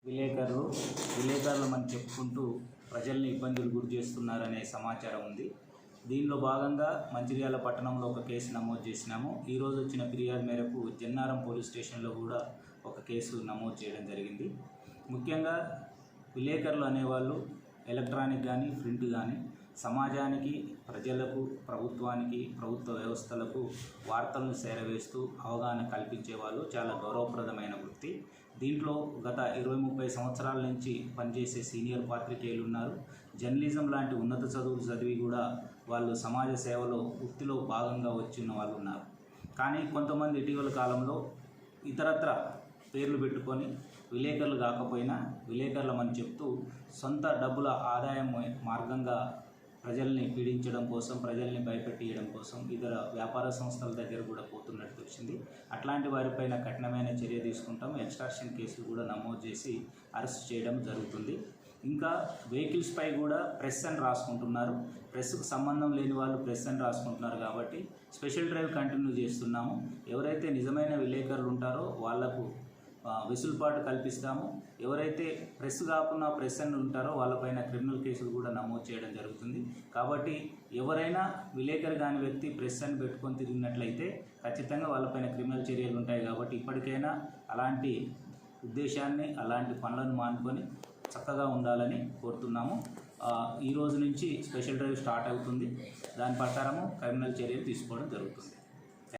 విలేకరులు మనం చెప్పుకుంటూ ప్రజల్ని ఇబ్బందులు గురి చేస్తున్నారనే సమాచారం ఉంది. దీనిలో భాగంగా మంచిర్యాల పట్టణంలో ఒక కేసు నమోదు చేసినాము. ఈరోజు వచ్చిన ఫిర్యాదు మేరకు జన్నారం పోలీస్ స్టేషన్లో కూడా ఒక కేసు నమోదు చేయడం జరిగింది. ముఖ్యంగా విలేకరులు అనేవాళ్ళు ఎలక్ట్రానిక్ కానీ ప్రింట్ కానీ సమాజానికి, ప్రజలకు, ప్రభుత్వానికి, ప్రభుత్వ వ్యవస్థలకు వార్తలను చేరవేస్తూ అవగాహన కల్పించే వాళ్ళు చాలా గౌరవప్రదమైన వృత్తి. దీంట్లో గత 20-30 సంవత్సరాల నుంచి పనిచేసే సీనియర్ పాత్రికేయులు ఉన్నారు. జర్నలిజం లాంటి ఉన్నత చదువులు చదివి కూడా వాళ్ళు సమాజ సేవలో వృత్తిలో భాగంగా వచ్చిన వాళ్ళు ఉన్నారు. కానీ కొంతమంది ఇటీవల కాలంలో ఇతరత్ర పేర్లు పెట్టుకొని విలేకరులు కాకపోయినా విలేకరులమని చెప్తూ సొంత డబ్బుల ఆదాయం మార్గంగా ప్రజల్ని పీడించడం కోసం, ప్రజల్ని భయపెట్టియడం కోసం ఇతర వ్యాపార సంస్థల దగ్గర కూడా పోతున్నట్టు వచ్చింది. అట్లాంటి వారిపైన కఠినమైన చర్య తీసుకుంటాం. ఎక్స్టార్షన్ కేసులు కూడా నమోదు చేసి అరెస్ట్ చేయడం జరుగుతుంది. ఇంకా వెహికల్స్పై కూడా ప్రెస్ అని రాసుకుంటున్నారు. ప్రెస్కు సంబంధం లేని వాళ్ళు ప్రెస్ అని రాసుకుంటున్నారు కాబట్టి స్పెషల్ డ్రైవ్ కంటిన్యూ చేస్తున్నాము. ఎవరైతే నిజమైన విలేకరులు ఉంటారో వాళ్లకు వెసులుబాటు కల్పిస్తాము. ఎవరైతే ప్రెస్ కాకుండా ప్రెస్ అని ఉంటారో వాళ్ళపైన క్రిమినల్ కేసులు కూడా నమోదు చేయడం జరుగుతుంది. కాబట్టి ఎవరైనా విలేకరు కాని వ్యక్తి ప్రెస్ అని పెట్టుకొని తిరిగినట్లయితే ఖచ్చితంగా వాళ్ళపైన క్రిమినల్ చర్యలు ఉంటాయి. కాబట్టి ఇప్పటికైనా అలాంటి ఉద్దేశాన్ని, అలాంటి పనులను మానుకొని చక్కగా ఉండాలని కోరుతున్నాము. ఈ రోజు నుంచి స్పెషల్ డ్రైవ్ స్టార్ట్ అవుతుంది. దాని ప్రకారము క్రిమినల్ చర్యలు తీసుకోవడం జరుగుతుంది.